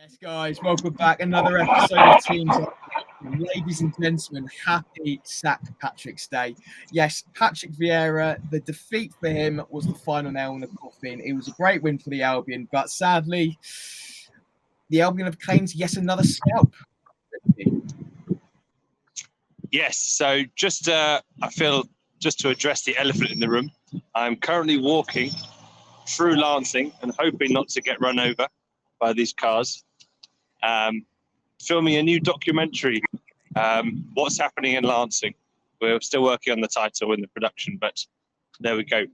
Yes, guys, welcome back. Another episode of Team Talk. Ladies and gentlemen, happy St. Patrick's Day. Yes, Patrick Vieira, the defeat for him was the final nail in the coffin. It was a great win for the Albion, but sadly, the Albion have claimed yet another scalp. Yes, so I feel just to address the elephant in the room, I'm currently walking through Lancing and hoping not to get run over by these cars. Filming a new documentary, What's Happening in Lancing. We're still working on the title in the production, but there we go.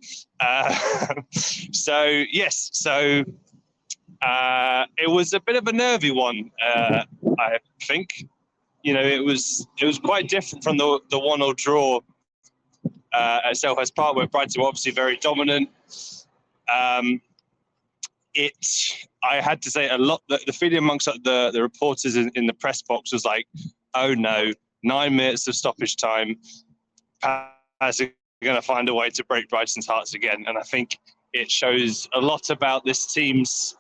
It was a bit of a nervy one, I think. You know, it was quite different from the 1-1 draw at Selhurst Park, where Brighton were obviously very dominant. I had to say a lot. The feeling amongst the reporters in the press box was like, "Oh no, 9 minutes of stoppage time. Paz are going to find a way to break Brighton's hearts again." And I think it shows a lot about this team's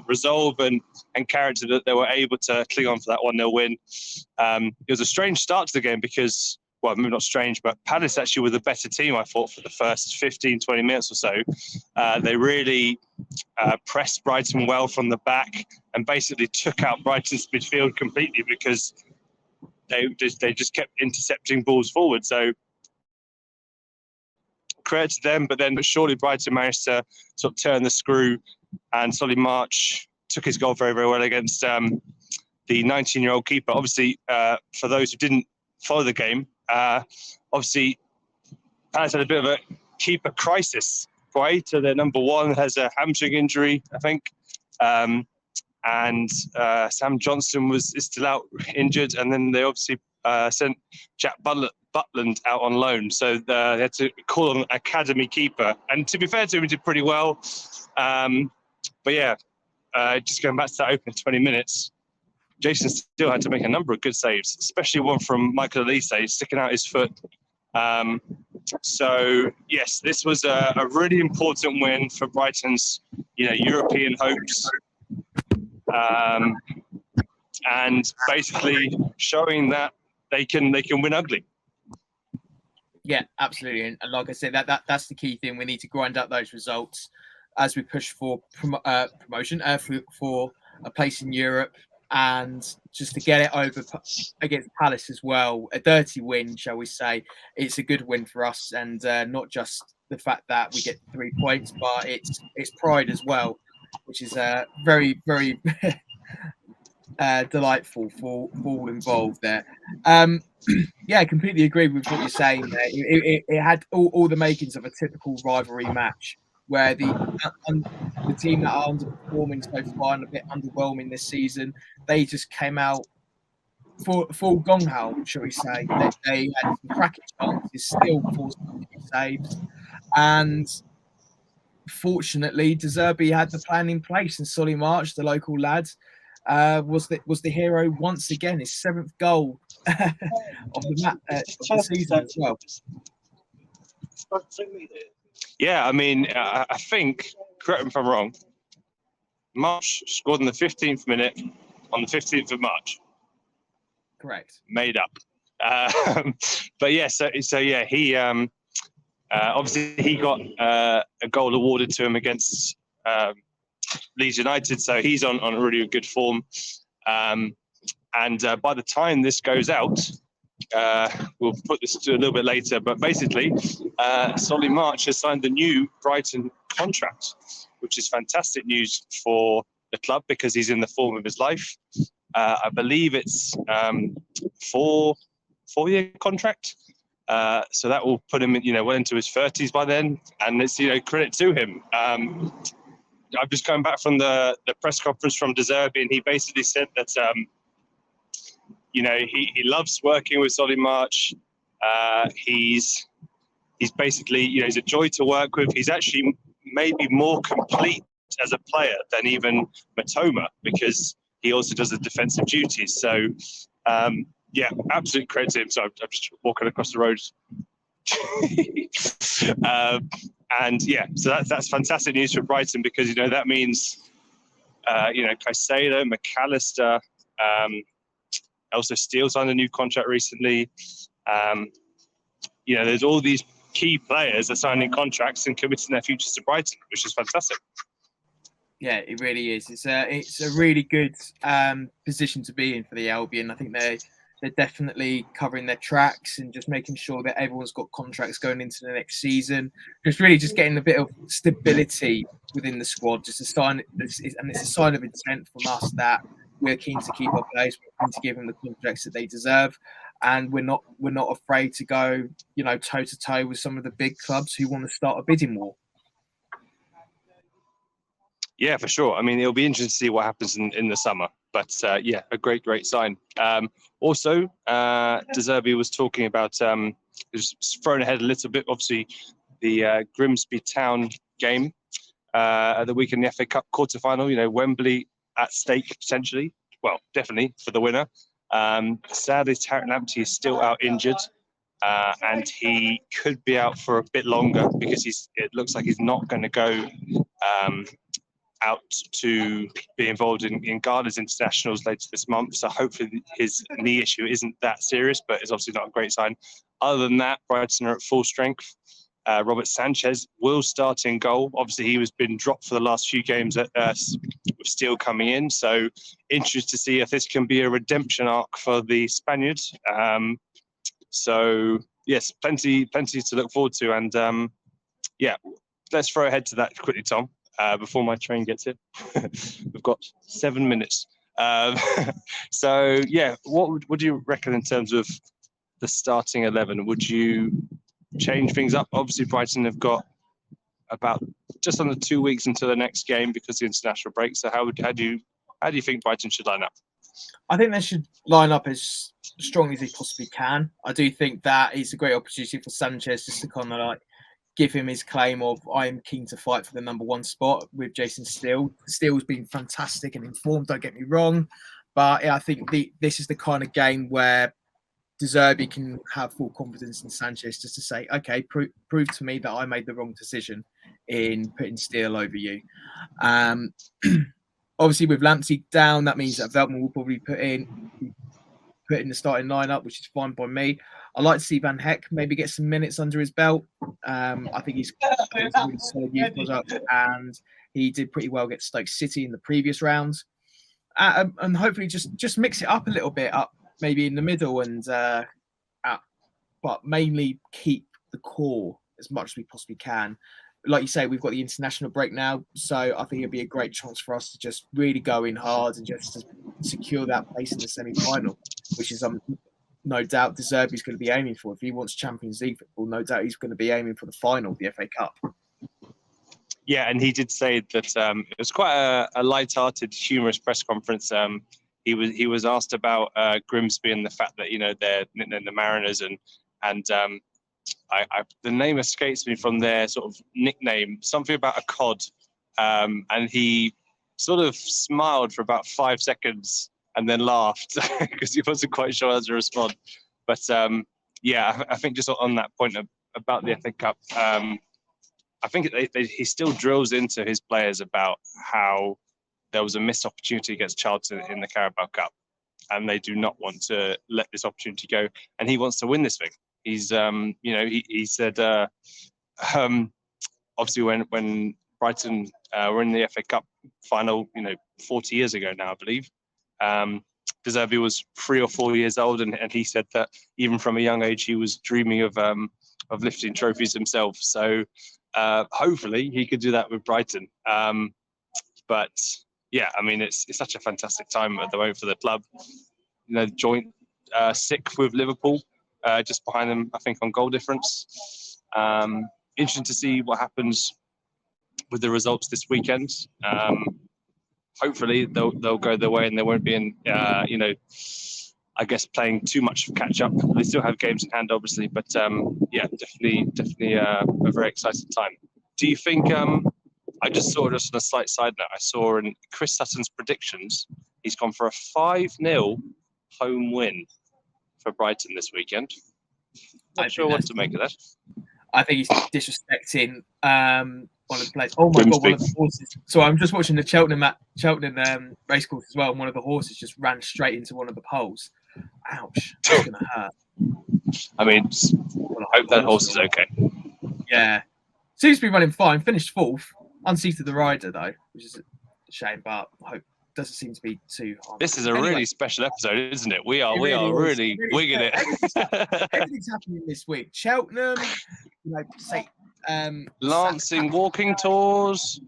resolve and character that they were able to cling on for that 1-0 win. It was a strange start to the game because, well, maybe not strange, but Palace actually were the better team, I thought, for the first 15, 20 minutes or so. They really pressed Brighton well from the back and basically took out Brighton's midfield completely because they just kept intercepting balls forward. So credit to them, but surely Brighton managed to sort of turn the screw, and Solly March took his goal very, very well against the 19-year-old keeper. Obviously, for those who didn't follow the game, obviously Palace had a bit of a keeper crisis. So their number one has a hamstring injury, I think, and Sam Johnson is still out injured, and then they obviously sent Jack Butland out on loan, so they had to call on an academy keeper. And to be fair to him, he did pretty well. But yeah, just going back to that opening 20 minutes, Jason still had to make a number of good saves, especially one from Michael Elise sticking out his foot. So yes, this was a really important win for Brighton's, European hopes, and basically showing that they can win ugly. Yeah, absolutely. And like I said, that's the key thing. We need to grind up those results as we push for promotion, for a place in Europe, and just to get it over against Palace as well. A dirty win, shall we say. It's a good win for us, and not just the fact that we get 3 points, but it's pride as well, which is very, very delightful for all involved there. Yeah, I completely agree with what you're saying there. It had all the makings of a typical rivalry match where the team that are underperforming so far and a bit underwhelming this season, they just came out full gong ho, shall we say. They had some cracking chances, still forced to be saved. And fortunately, De Zerbi had the plan in place, and Solly March, the local lad, was the hero once again. His 7th goal of the season as well. Yeah, I mean, I think, correct me if I'm wrong, March scored in the 15th minute on the 15th of March. Correct. Made up. But yeah, so yeah, he obviously he got a goal awarded to him against Leeds United, so he's on a really good form. And by the time this goes out, we'll put this to a little bit later, but basically, Solly March has signed the new Brighton contract, which is fantastic news for the club because he's in the form of his life. I believe it's 4-year contract. So that will put him, well into his 30s by then, and it's credit to him. I'm just coming back from the press conference from De Zerbi, and he basically said that he loves working with Solly March. He's basically he's a joy to work with. He's actually maybe more complete as a player than even Matoma because he also does the defensive duties. So yeah, absolute credit to him. So I'm just walking across the road. And yeah, so that's fantastic news for Brighton because that means Caicedo, McAllister, also Steele signed a new contract recently. There's all these key players are signing contracts and committing their futures to Brighton, which is fantastic. Yeah, it really is. It's a really good position to be in for the Albion. I think they're definitely covering their tracks and just making sure that everyone's got contracts going into the next season. Just getting a bit of stability within the squad. Just a sign, and it's a sign of intent from us that we're keen to keep our players, we're keen to give them the contracts that they deserve, and we're not afraid to go, toe to toe with some of the big clubs who want to start a bidding war. Yeah, for sure. I mean, it'll be interesting to see what happens in the summer. But a great sign. Also, De Zerbi was talking about, just thrown ahead a little bit, obviously, the Grimsby Town game at the weekend, the FA Cup quarter-final, Wembley at stake potentially. Well, definitely for the winner. Sadly, Tarek Lamptey is still out injured. And he could be out for a bit longer because it looks like he's not going to go out to be involved in Ghana's internationals later this month. So hopefully his knee issue isn't that serious, but it's obviously not a great sign. Other than that, Brighton are at full strength. Robert Sanchez will start in goal. Obviously, he has been dropped for the last few games with Steele coming in. So interested to see if this can be a redemption arc for the Spaniards. So yes, plenty to look forward to. And let's throw ahead to that quickly, Tom. Before my train gets here. We've got 7 minutes. What do you reckon in terms of the starting 11? Would you change things up? Obviously, Brighton have got about just under 2 weeks until the next game because of the international break. So how do you think Brighton should line up? I think they should line up as strongly as they possibly can. I do think that is a great opportunity for Sanchez just to kind of give him his claim of I'm keen to fight for the number one spot with Jason Steele. Steele's been fantastic and informed, don't get me wrong. But I think this is the kind of game where De Zerbi can have full confidence in Sanchez just to say, okay, prove to me that I made the wrong decision in putting Steele over you. Obviously, with Lamptey down, that means that Veltman will probably put in the starting lineup, which is fine by me. I'd like to see Van Heck maybe get some minutes under his belt. I think he's a really solid youth product, and he did pretty well against Stoke City in the previous rounds. And hopefully just mix it up a little bit, up maybe in the middle, and but mainly keep the core as much as we possibly can. Like you say, we've got the international break now, so I think it'd be a great chance for us to just really go in hard and just to secure that place in the semi-final, which is no doubt De Zerbi is going to be aiming for. If he wants Champions League football, no doubt he's going to be aiming for the final of the FA Cup. Yeah, and he did say that it was quite a light-hearted, humorous press conference. He was asked about Grimsby and the fact that they're the Mariners and the name escapes me from their sort of nickname, something about a cod, and he sort of smiled for about 5 seconds and then laughed because he wasn't quite sure how to respond. But I think just on that point about the FA Cup, I think he still drills into his players about how there was a missed opportunity against Charlton in the Carabao Cup, and they do not want to let this opportunity go, and he wants to win this thing. He's, he said, obviously when Brighton were in the FA Cup final, 40 years ago now, I believe, De Zerbi was 3 or 4 years old, and he said that even from a young age he was dreaming of lifting trophies himself. So hopefully he could do that with Brighton. But yeah, I mean it's such a fantastic time at the moment for the club. Joint 6th with Liverpool. Just behind them, I think, on goal difference. Interesting to see what happens with the results this weekend. Hopefully, they'll go their way and they won't be in, I guess, playing too much catch up. They still have games in hand, obviously, but definitely a very exciting time. Do you think? I just saw, just on a slight side note, I saw in Chris Sutton's predictions, he's gone for a 5-0 home win for Brighton this weekend. Not sure what to make of that. I think he's disrespecting one of the players. Oh my Grimsby. God, one of the horses. So I'm just watching the Cheltenham racecourse as well. And one of the horses just ran straight into one of the poles. Ouch, that's gonna hurt. I mean, I hope that horse is okay. Yeah, seems to be running fine. Finished fourth, unseated the rider though, which is a shame. But I hope doesn't seem to be too hard. This is a really special episode, isn't it? We are really wigging it. Everything's happening this week. Cheltenham, Lancing walking tours.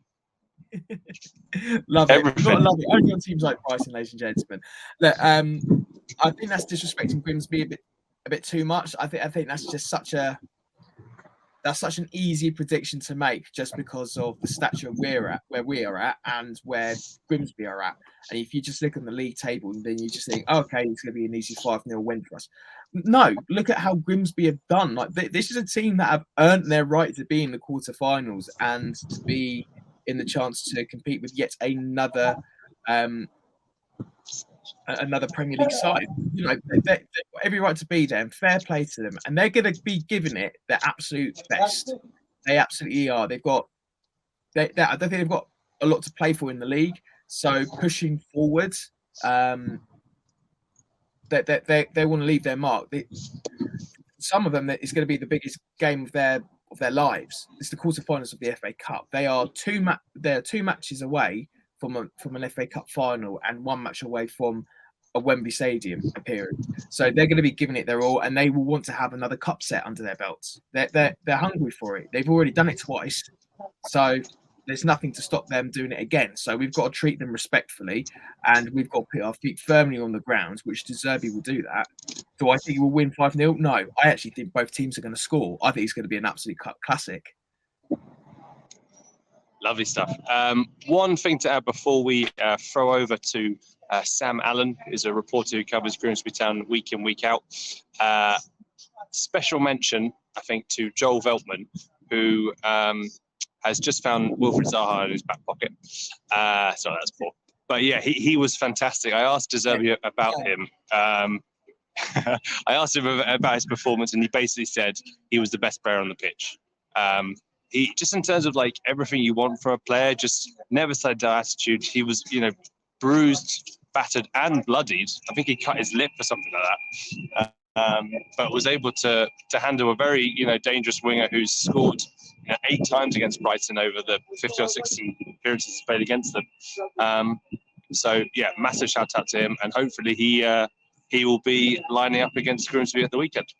Love it. Everything. You've got to love it. Only on teams like Brighton, ladies and gentlemen. Look, I think that's disrespecting Grimsby a bit too much. I think that's just such an easy prediction to make just because of the stature where we are at and where Grimsby are at. And if you just look on the league table, then you just think, okay, it's going to be an easy 5-0 win for us. No, look at how Grimsby have done. Like this is a team that have earned their right to be in the quarterfinals and to be in the chance to compete with yet another Premier League side. You know, they've got every right to be there, and fair play to them. And they're going to be giving it their absolute best. They absolutely are. I don't think they've got a lot to play for in the league. So pushing forward, they want to leave their mark. Some of them, it's going to be the biggest game of their lives. It's the quarterfinals of the FA Cup. They are two matches away from an FA Cup final and one match away from a Wembley Stadium appearance. So they're going to be giving it their all, and they will want to have another cup set under their belts. They're hungry for it. They've already done it twice, so there's nothing to stop them doing it again. So we've got to treat them respectfully, and we've got to put our feet firmly on the ground, which De Zerbi will do that. Do I think he will win 5-0? No, I actually think both teams are going to score. I think it's going to be an absolute classic. Lovely stuff. One thing to add before we throw over to Sam Allen, who's a reporter who covers Grimsby Town week in, week out. Special mention, I think, to Joel Veltman, who has just found Wilfried Zaha in his back pocket. Sorry, that's poor. But yeah, he was fantastic. I asked De Zerbi about him. I asked him about his performance, and he basically said he was the best player on the pitch. He just, in terms of like everything you want from a player, just never said that attitude. He was, bruised, battered, and bloodied. I think he cut his lip or something like that. But was able to handle a very, dangerous winger who's scored 8 times against Brighton over the 50 or 60 appearances he's played against them. So yeah, massive shout out to him, and hopefully he will be lining up against Grimsby at the weekend.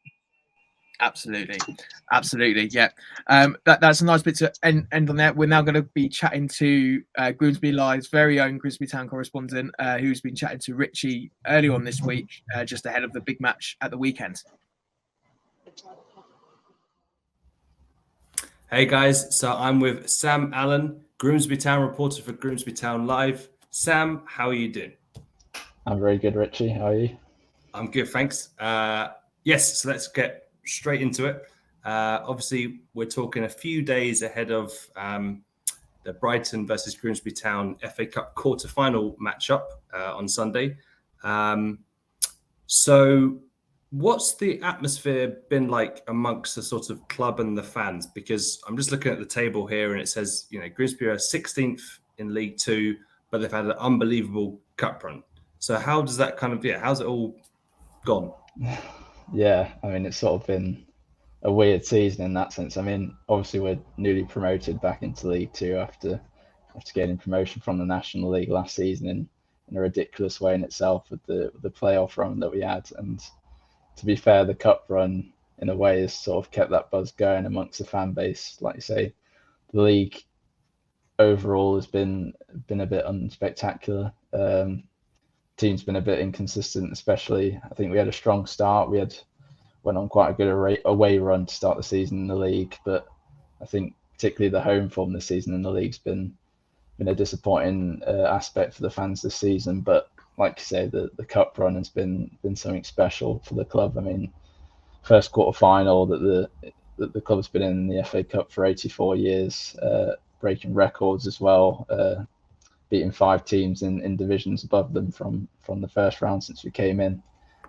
Absolutely, yeah. That's a nice bit to end on that. We're now going to be chatting to Grimsby Live's very own Grimsby Town correspondent, who's been chatting to Richie early on this week, just ahead of the big match at the weekend. Hey guys, so I'm with Sam Allen, Grimsby Town reporter for Grimsby Town Live. Sam, how are you doing? I'm very good, Richie. How are you? I'm good, thanks. Yes, so let's get straight into it. Obviously, we're talking a few days ahead of the Brighton versus Grimsby Town FA Cup quarter-final matchup on Sunday. So what's the atmosphere been like amongst the sort of club and the fans? Because I'm just looking at the table here and it says, Grimsby are 16th in League Two, but they've had an unbelievable cup run. So how does that how's it all gone? Yeah, I mean, it's sort of been a weird season in that sense. I mean, obviously we're newly promoted back into League Two after getting promotion from the National League last season in a ridiculous way in itself with the playoff run that we had. And to be fair, the cup run in a way has sort of kept that buzz going amongst the fan base. Like you say, the league overall has been a bit unspectacular. Team's been a bit inconsistent, especially I think we had a strong start. We went on quite a good away run to start the season in the league, but I think particularly the home form this season in the league's been a disappointing aspect for the fans this season. But like you say, the cup run has been something special for the club. I mean, first quarter final that the club's been in the FA Cup for 84 years, breaking records as well. Beating 5 teams in divisions above them from the first round since we came in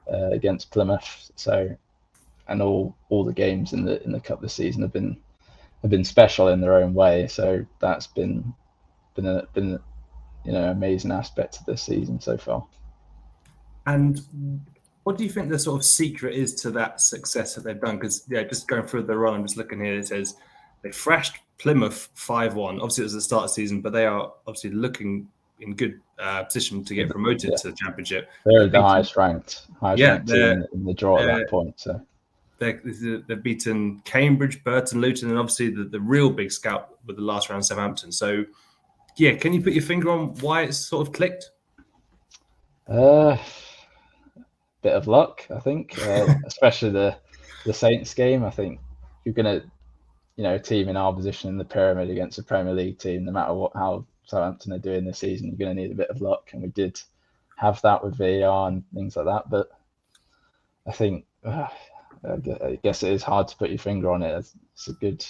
against Plymouth. So, and all the games in the cup this season have been special in their own way. So that's been amazing aspect of this season so far. And what do you think the sort of secret is to that success that they've done? Because just going through the run, I'm just looking here. It says they thrashed Plymouth 5-1. Obviously, it was the start of the season, but they are obviously looking in good position to get promoted to the Championship. They're the highest ranked team in the draw at that point. So they've beaten Cambridge, Burton, Luton, and obviously the real big scalp with the last round, Southampton. So, can you put your finger on why it's sort of clicked? Bit of luck, I think, especially the Saints game. I think you're gonna, a team in our position in the pyramid against a Premier League team, no matter how Southampton are doing this season, you're going to need a bit of luck, and we did have that with VAR and things like that. But I think, I guess it is hard to put your finger on it. It's a good.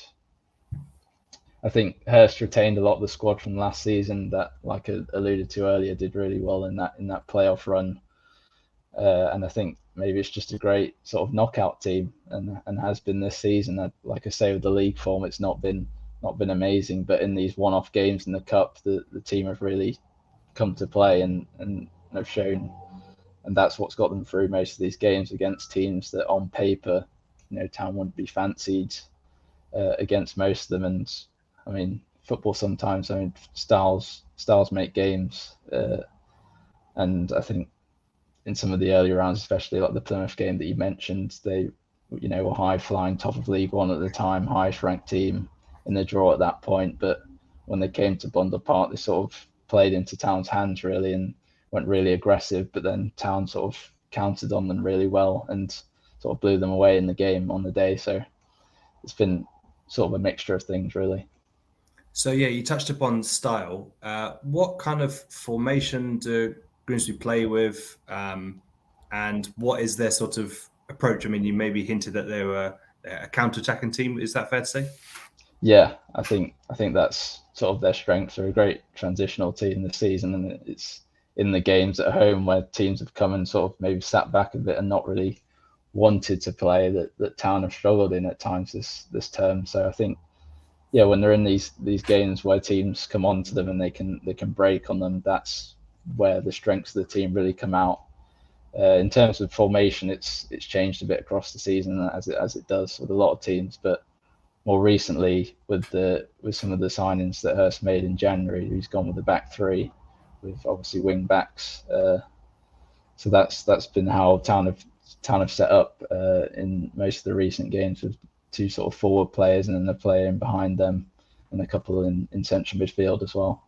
I think Hurst retained a lot of the squad from last season that, like I alluded to earlier, did really well in that playoff run. And I think maybe it's just a great sort of knockout team, and has been this season. Like I say, with the league form, it's not been amazing, but in these one-off games in the cup, the team have really come to play and have shown, and that's what's got them through most of these games against teams that on paper, Town wouldn't be fancied against most of them. And I mean, football sometimes, styles make games, and I think in some of the earlier rounds, especially like the Plymouth game that you mentioned, they, were high flying, top of League One at the time, highest ranked team in the draw at that point. But when they came to Bundle Park, they sort of played into Town's hands really and went really aggressive. But then Town sort of countered on them really well and sort of blew them away in the game on the day. So it's been sort of a mixture of things really. So you touched upon style. What kind of formation do Grimsby play with, and what is their sort of approach? I mean, you maybe hinted that they were a counter-attacking team. Is that fair to say? Yeah, I think that's sort of their strength. They're a great transitional team this season, and it's in the games at home where teams have come and sort of maybe sat back a bit and not really wanted to play that Town have struggled in at times this term. So I think, when they're in these games where teams come on to them and they can break on them, that's where the strengths of the team really come out. In terms of formation, it's changed a bit across the season as it does with a lot of teams, but more recently with some of the signings that Hurst made in January, he's gone with the back three with obviously wing backs. So that's been how Town have set up in most of the recent games, with two sort of forward players and then a player in behind them and a couple in central midfield as well.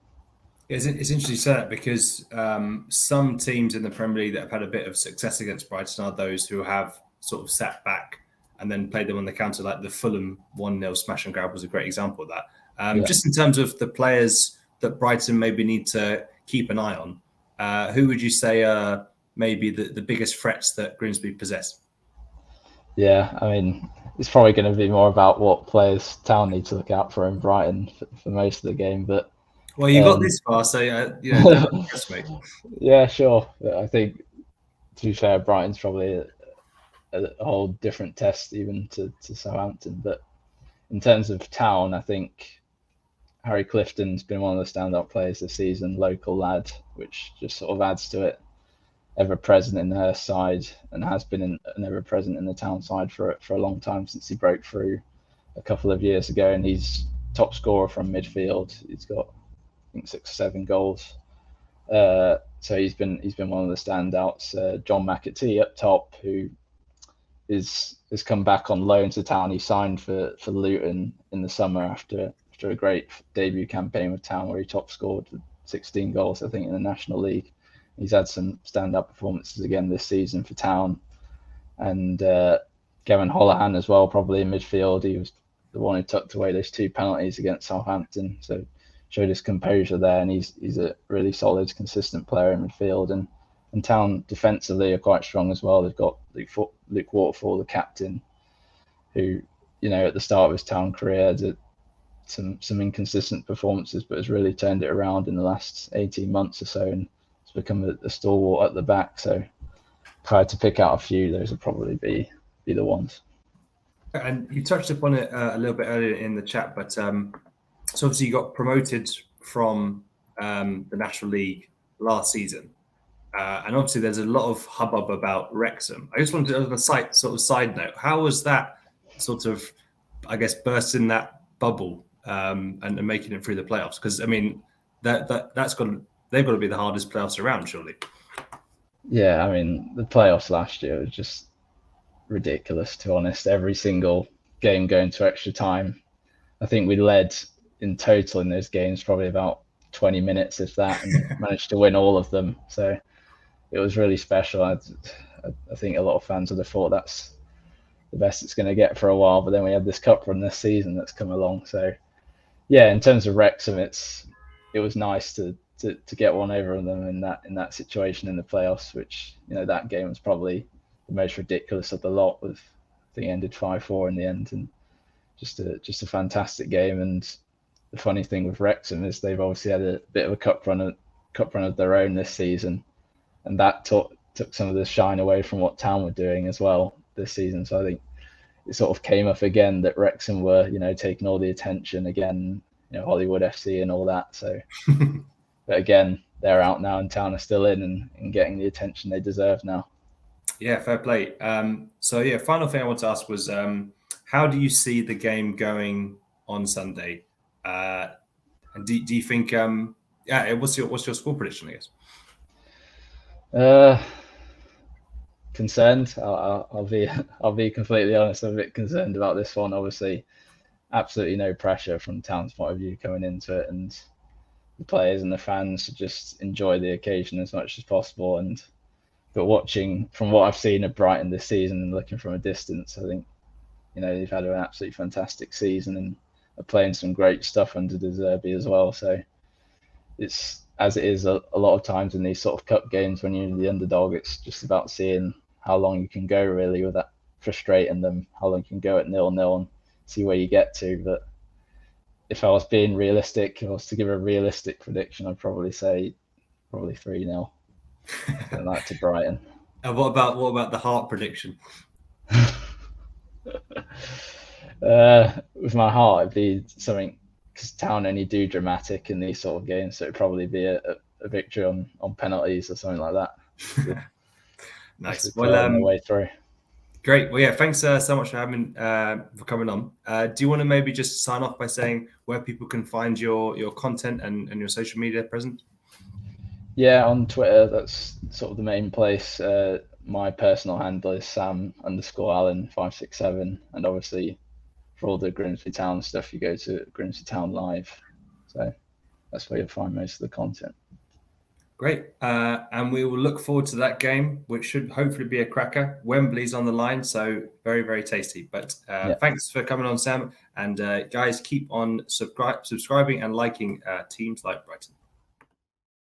It's interesting to say that because some teams in the Premier League that have had a bit of success against Brighton are those who have sort of sat back and then played them on the counter, like the Fulham 1-0 smash and grab was a great example of that. Just in terms of the players that Brighton maybe need to keep an eye on, who would you say are maybe the biggest threats that Grimsby possess? Yeah, I mean, it's probably going to be more about what players Town need to look out for in Brighton for most of the game, but well, you got this far, so don't impress me. Yeah, sure. I think, to be fair, Brighton's probably a whole different test even to Southampton. But in terms of Town, I think Harry Clifton's been one of the standout players this season, local lad, which just sort of adds to it. Ever present in her side and has been ever present in the Town side for a long time since he broke through a couple of years ago, and he's top scorer from midfield. He's got, I think, 6 or 7 goals. So he's been one of the standouts. John McAtee up top, who has come back on loan to Town. He signed for Luton in the summer after a great debut campaign with Town, where he top scored with 16 goals, I think, in the National League. He's had some stand-up performances again this season for Town. And Gavin Holohan as well, probably in midfield. He was the one who tucked away those 2 penalties against Southampton. So showed his composure there, and he's a really solid, consistent player in midfield. And Town defensively are quite strong as well. They've got Luke Waterfall, the captain, who, at the start of his Town career had some inconsistent performances, but has really turned it around in the last 18 months or so, and it's become a stalwart at the back. So if I had to pick out a few, those would probably be the ones. And you touched upon it a little bit earlier in the chat, but so obviously you got promoted from the National League last season. And obviously there's a lot of hubbub about Wrexham. I just wanted to, on a side note, how was that sort of, I guess, bursting that bubble and making it through the playoffs? Because I mean, they've got to be the hardest playoffs around, surely. Yeah, I mean, the playoffs last year was just ridiculous, to be honest. Every single game going to extra time. I think we led in total in those games probably about 20 minutes, if that, and managed to win all of them. So it was really special. I think a lot of fans would have thought that's the best it's going to get for a while. But then we had this cup run this season that's come along. So yeah, in terms of Wrexham, it was nice to get one over on them in that situation in the playoffs, which, you know, that game was probably the most ridiculous of the lot. With, I think it ended 5-4 in the end, and just a fantastic game. And the funny thing with Wrexham is they've obviously had a bit of a cup run of their own this season, and that took some of the shine away from what Town were doing as well this season. So I think it sort of came up again that Wrexham were, you know, taking all the attention again, you know, Hollywood FC and all that. So, but again, they're out now and Town are still in and getting the attention they deserve now. Yeah, fair play. So yeah, final thing I want to ask was, how do you see the game going on Sunday? And do you think, what's your score prediction, I guess? Concerned. I'll be completely honest. I'm a bit concerned about this one. Obviously, absolutely no pressure from Town's point of view coming into it, and the players and the fans should just enjoy the occasion as much as possible. But watching from what I've seen of Brighton this season and looking from a distance, I think, you know, they've had an absolutely fantastic season and are playing some great stuff under De Zerbi as well. So it's, as it is a lot of times in these sort of cup games, when you're the underdog, it's just about seeing how long you can go really without frustrating them, how long you can go at 0-0 and see where you get to. But if I was being realistic, if I was to give a realistic prediction, I'd probably say 3-0. Like to Brighton. And what about the heart prediction? With my heart, it'd be something, because Town only do dramatic in these sort of games, so it'd probably be a victory on penalties or something like that. Nice. Well, on the way through. Great. Well, yeah, thanks so much for coming on. Do you want to maybe just sign off by saying where people can find your content and your social media present? Yeah, on Twitter, that's sort of the main place. My personal handle is Sam_Allen567, and obviously for all the Grimsby Town stuff, you go to Grimsby Town Live. So that's where you'll find most of the content. Great. And we will look forward to that game, which should hopefully be a cracker. Wembley's on the line, so very, very tasty. But thanks for coming on, Sam. And guys, keep on subscribing and liking teams like Brighton.